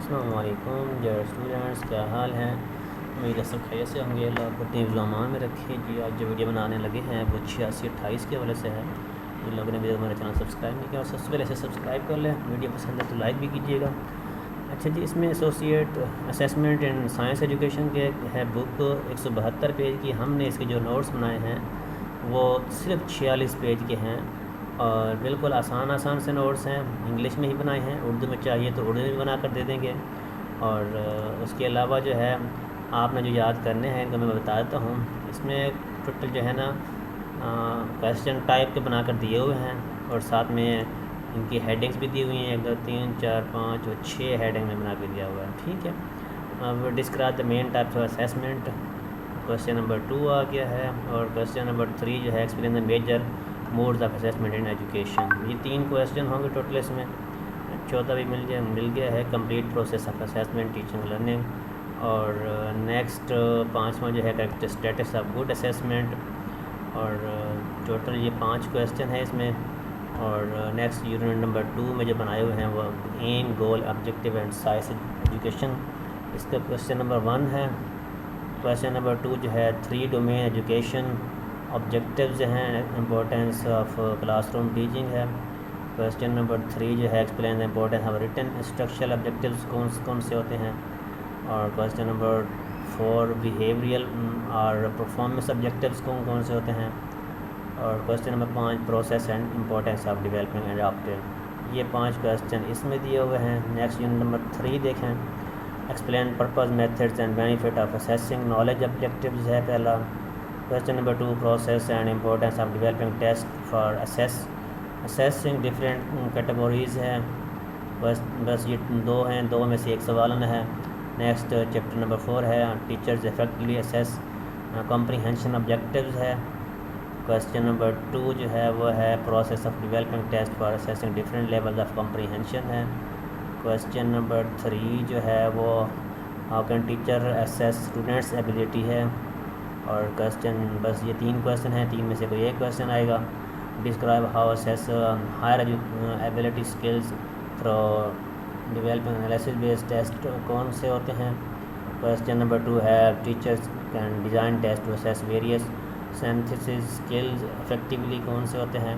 السلام علیکم dear students, کیا حال ہے؟ امید ہے سب خیریت سے ہوں گے۔ اللہ کو اپنے حفظ و امان میں رکھے۔ جی آج جو ویڈیو بنانے لگے ہیں وہ 8628 کے حوالے سے ہے۔ جن لوگوں نے ہمارے چینل سبسکرائب نہیں کیا اور سب سے پہلے سبسکرائب کر لیں، ویڈیو پسند ہے تو لائک بھی کیجیے گا۔ اچھا جی، اس میں ایسوسیٹ اسیسمنٹ ان سائنس ایجوکیشن کے ہے بک 172 پیج کی۔ ہم نے اس کے جو نوٹس بنائے ہیں وہ صرف 46 پیج کے ہیں اور بالکل آسان سے نوٹس ہیں، انگلش میں ہی بنائے ہیں، اردو میں چاہیے تو اردو میں بھی بنا کر دے دیں گے۔ اور اس کے علاوہ جو ہے آپ نے جو یاد کرنے ہیں ان کو میں بتا دیتا ہوں۔ اس میں ٹوٹل جو ہے نا کویسچن ٹائپ کے بنا کر دیے ہوئے ہیں اور ساتھ میں ان کی ہیڈنگز بھی دی ہوئی ہیں، 1 2 3 4 5 اور 6 ہیڈنگ میں بنا کے دیا ہوا ہے، ٹھیک ہے۔ اب describe the main types of assessment, question number 2 آ گیا ہے، اور کویسچن نمبر 3 جو ہے explain the major modes of assessment in education. یہ 3 کویسچن ہوں گے ٹوٹل اس میں، چوتھا بھی مل گیا ہے complete process of assessment teaching learning. اور نیکسٹ 5واں جو ہے correct status of good assessment, اور ٹوٹل یہ 5 کویسچن ہیں اس میں۔ اور نیکسٹ یونٹ نمبر 2 میں جو بنائے ہوئے ہیں وہ aim goal objective and science education, اس کا کویسچن نمبر 1 ہے۔ کویسچن نمبر 2 جو ہے 3 ڈومین ایجوکیشن آبجیکٹیوز ہیں، importance of class room teaching ہے۔ کویسچن نمبر 3 جو ہے explain the importance of return instructional objectives کون سے ہوتے ہیں۔ اور کویسچن نمبر 4 بیہیویئرل اور پرفارمنس آبجیکٹیوز کون سے ہوتے ہیں۔ اور question number 5 process and importance of developing and adopting. یہ 5 کویسچن اس میں دیے ہوئے ہیں۔ نیکسٹ یونٹ نمبر 3 دیکھیں، explain purpose methods and benefit of assessing knowledge objectives ہے پہلا۔ Question number 2 process and importance of developing test for assessing different categories ہے۔ بس یہ 2 ہیں، 2 میں سے ایک سوال آنا ہے۔ نیکسٹ چیپٹر نمبر 4 ہے ٹیچرز افیکٹلی اسیس کمپریہنشن آبجیکٹیوز ہے۔ کویسچن نمبر 2 جو ہے وہ ہے process of developing test for assessing different levels of comprehension ہے۔ کویسچن نمبر 3 جو ہے وہ how can teacher assess students ability ہے۔ اور کویسچن بس یہ 3 کویسچن ہیں، 3 میں سے کوئی ایک کویسچن آئے گا۔ Describe how assess higher ability skills through developing analysis based test کون سے ہوتے ہیں۔ کویسچن نمبر 2 ہے teachers can design test to assess various synthesis skills effectively کون سے ہوتے ہیں۔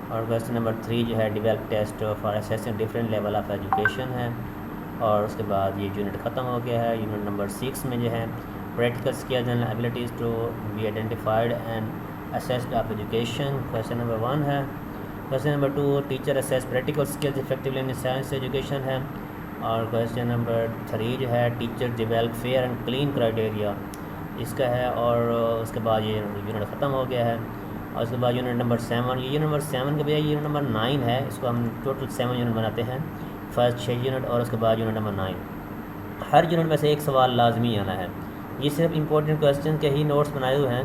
اور کویسچن نمبر 3 جو ہے develop test for assessing different level of education ہے۔ اور اس کے بعد یہ یونٹ ختم ہو گیا ہے۔ یونٹ نمبر 6 میں جو ہے practical skills and abilities to be identified and assessed of education, question number 1 ہے۔ Question number 2 teacher assess practical skills effectively in science education ہے۔ اور کویسچن نمبر 3 جو ہے teacher develop fair and clean criteria, اس کا ہے۔ اور اس کے بعد یہ یونٹ ختم ہو گیا ہے۔ اور اس کے بعد یونٹ نمبر 7، یہ یونٹ نمبر 7 کے بجائے یونٹ نمبر 9 ہے، اس کو ہم ٹوٹل 7 یونٹ بناتے ہیں، فرسٹ 6 یونٹ اور اس کے بعد یونٹ نمبر 9۔ ہر یونٹ میں سے ایک سوال لازمی آنا ہے۔ یہ صرف امپورٹنٹ کویسچن کے ہی نوٹس بنائے ہوئے ہیں۔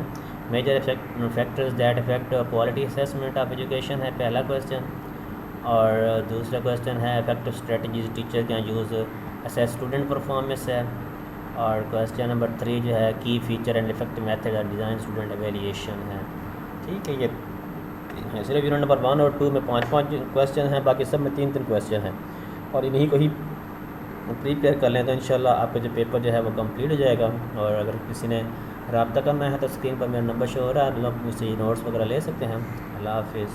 Major factors that affect quality assessment of education ہے پہلا کویسچن، اور دوسرا کویسچن ہے effective strategies teacher can use assess student performance ہے۔ اور کویسچن نمبر 3 جو ہے key feature and effect method of design student evaluation ہے، ٹھیک ہے۔ یہ صرف یونٹ نمبر 1 اور 2 میں 5 کویسچن ہیں، باقی سب میں 3 کویسچن ہیں، اور انہیں کو ہی پریپیئر کر لیں تو انشاءاللہ آپ کا جو پیپر جو ہے وہ کمپلیٹ ہو جائے گا۔ اور اگر کسی نے رابطہ کرنا ہے تو اسکرین پر میرا نمبر شو ہو رہا ہے، آپ لوگ مجھ سے یہ نوٹس وغیرہ لے سکتے ہیں۔ اللہ حافظ۔